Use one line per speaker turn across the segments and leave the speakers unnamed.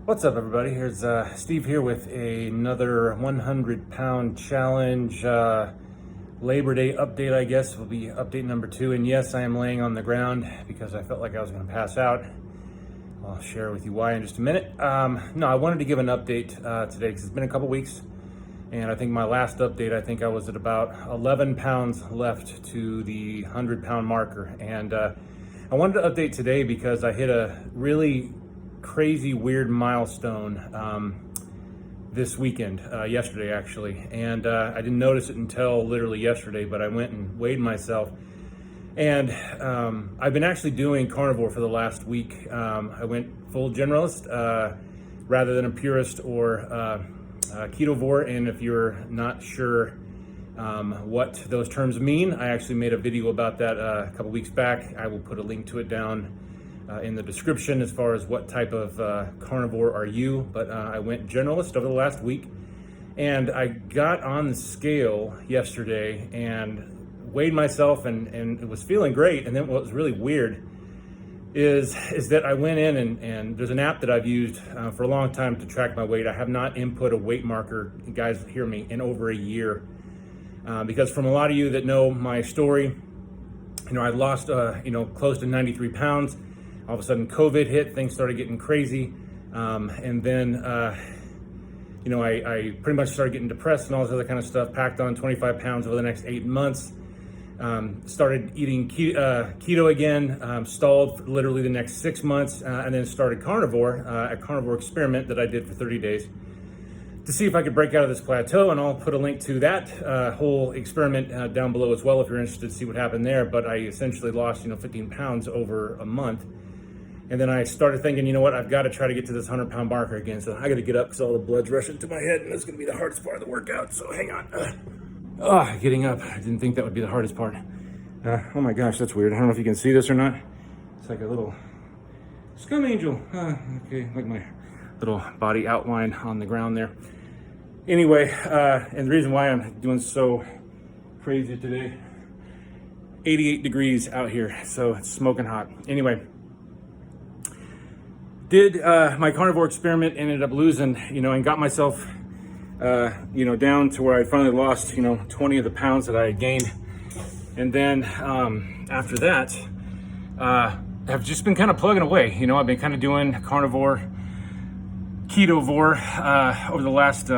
What's up, everybody? Here's Steve here with another 100-pound challenge Labor Day update. I guess will be update number 2. And yes, I am laying on the ground because I felt like I was going to pass out. I'll share with you why in just a minute. No, I wanted to give an update today because it's been a couple weeks, and I think my last update, I was at about 11 pounds left to the 100-pound marker. And I wanted to update today because I hit a really crazy weird milestone this weekend, yesterday actually, and I didn't notice it until literally yesterday, but I went and weighed myself, and I've been actually doing carnivore for the last week. I went full generalist rather than a purist or ketovore, and if you're not sure what those terms mean, I actually made a video about that a couple weeks back. I will put a link to it down in the description as far as what type of carnivore are you. But I went generalist over the last week, and I got on the scale yesterday and weighed myself, and it was feeling great. And then what was really weird is that I went in and there's an app that I've used for a long time to track my weight. I have not input a weight marker, guys hear me, in over a year, because from a lot of you that know my story, I lost close to 93 pounds. All of a sudden, COVID hit, things started getting crazy. And then, I pretty much started getting depressed and all this other kind of stuff, packed on 25 pounds over the next 8 months. Started eating keto again, stalled for literally the next 6 months, and then started carnivore, a carnivore experiment that I did for 30 days to see if I could break out of this plateau. And I'll put a link to that whole experiment down below as well if you're interested to see what happened there. But I essentially lost, 15 pounds over a month. And then I started thinking, you know what, I've got to try to get to this 100-pound marker again. So I got to get up because all the blood's rushing to my head, and that's going to be the hardest part of the workout. So hang on. Getting up. I didn't think that would be the hardest part. Oh my gosh, that's weird. I don't know if you can see this or not. It's like a little scum angel. Okay, like my little body outline on the ground there. Anyway, and the reason why I'm doing so crazy today, 88 degrees out here, so it's smoking hot. Anyway, did my carnivore experiment, ended up losing, and got myself, down to where I finally lost, 20 of the pounds that I had gained. And then after that, I've just been kind of plugging away. I've been kind of doing carnivore, ketovore over the last,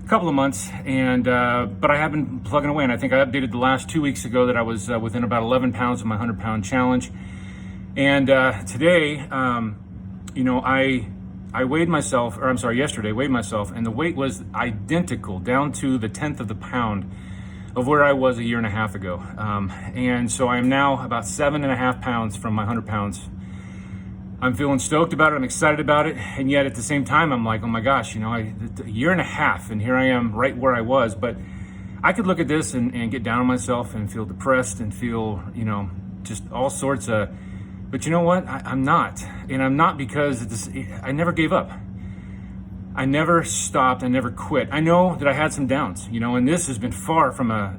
couple of months. And but I have been plugging away. And I think I updated the last 2 weeks ago that I was within about 11 pounds of my 100-pound challenge. And today, I weighed myself, yesterday weighed myself, and the weight was identical, down to the 10th of the pound of where I was a year and a half ago. And so I am now about 7.5 pounds from my 100 pounds. I'm feeling stoked about it. I'm excited about it. And yet at the same time, I'm like, oh my gosh, a year and a half, and here I am right where I was. But I could look at this and get down on myself and feel depressed and feel, just all sorts of. But you know what? I'm not. And I'm not because I never gave up. I never stopped. I never quit. I know that I had some downs, and this has been far from a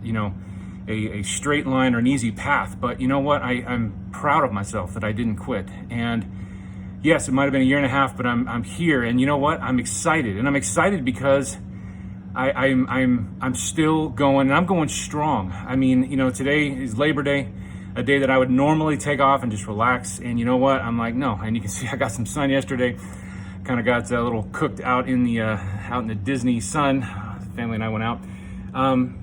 straight line or an easy path. But you know what? I'm proud of myself that I didn't quit. And yes, it might have been a year and a half, but I'm here. And you know what? I'm excited. And I'm excited because I'm still going, and I'm going strong. I mean, today is Labor Day, a day that I would normally take off and just relax. And you know what? I'm like, no. And you can see I got some sun yesterday. Kind of got a little cooked out in the Disney sun. The family and I went out.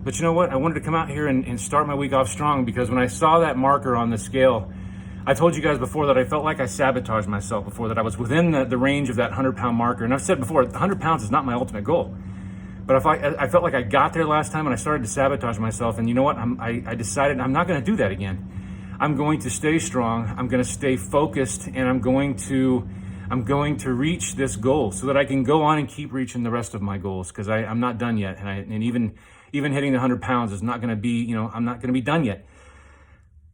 But you know what? I wanted to come out here and start my week off strong, because when I saw that marker on the scale, I told you guys before that I felt like I sabotaged myself before, that I was within the range of that 100-pound marker. And I've said before, 100 pounds is not my ultimate goal. But I felt like I got there last time, and I started to sabotage myself. And you know what? I decided I'm not going to do that again. I'm going to stay strong. I'm going to stay focused, and I'm going to reach this goal so that I can go on and keep reaching the rest of my goals, because I'm not done yet. And even hitting the 100 pounds is not going to be, I'm not going to be done yet.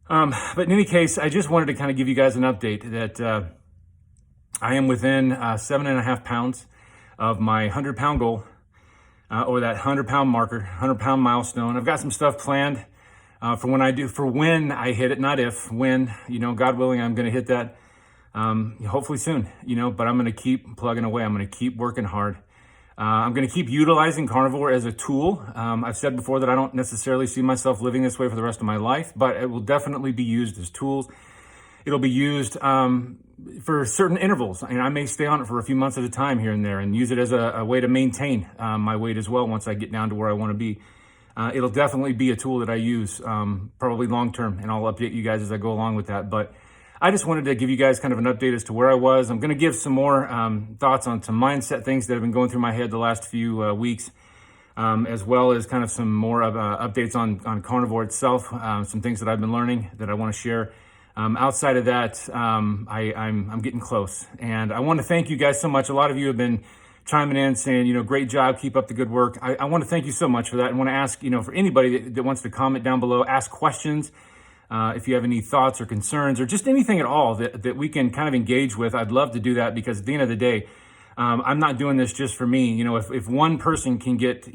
But in any case, I just wanted to kind of give you guys an update that I am within 7.5 pounds of my 100-pound goal, or that 100-pound marker, 100-pound milestone. I've got some stuff planned for when I hit it, not if, when, God willing, I'm going to hit that hopefully soon, but I'm going to keep plugging away. I'm going to keep working hard. I'm going to keep utilizing carnivore as a tool. I've said before that I don't necessarily see myself living this way for the rest of my life, but it will definitely be used as tools. It'll be used for certain intervals, and I may stay on it for a few months at a time here and there and use it as a way to maintain my weight as well once I get down to where I want to be. It'll definitely be a tool that I use probably long term, and I'll update you guys as I go along with that. But I just wanted to give you guys kind of an update as to where I was. I'm going to give some more thoughts on some mindset things that have been going through my head the last few weeks, as well as kind of some more updates on carnivore itself, some things that I've been learning that I want to share. Outside of that, I'm getting close, and I want to thank you guys so much. A lot of you have been chiming in saying, great job, keep up the good work. I want to thank you so much for that. I want to ask, for anybody that wants to comment down below, ask questions. If you have any thoughts or concerns or just anything at all that we can kind of engage with, I'd love to do that, because at the end of the day, I'm not doing this just for me. If one person can get,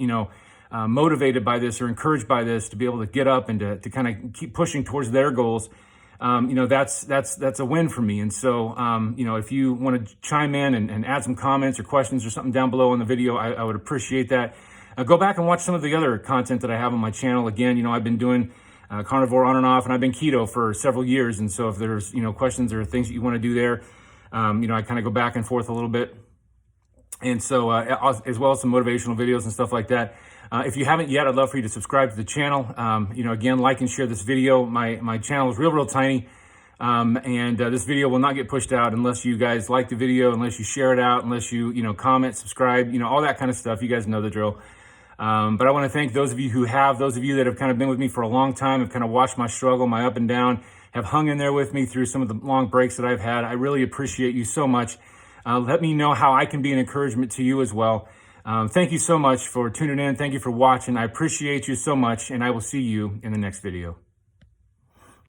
motivated by this or encouraged by this to be able to get up and to kind of keep pushing towards their goals, that's a win for me. And so, if you want to chime in and add some comments or questions or something down below in the video, I would appreciate that. Go back and watch some of the other content that I have on my channel. Again, I've been doing carnivore on and off, and I've been keto for several years. And so if there's, questions or things that you want to do there, I kind of go back and forth a little bit. And so, as well as some motivational videos and stuff like that. If you haven't yet, I'd love for you to subscribe to the channel. Again, like and share this video. My channel is real tiny. And this video will not get pushed out unless you guys like the video, unless you share it out, unless you, comment, subscribe, all that kind of stuff. You guys know the drill. But I want to thank those of you those of you that have kind of been with me for a long time, have kind of watched my struggle, my up and down, have hung in there with me through some of the long breaks that I've had. I really appreciate you so much. Let me know how I can be an encouragement to you as well. Thank you so much for tuning in. Thank you for watching. I appreciate you so much, and I will see you in the next video.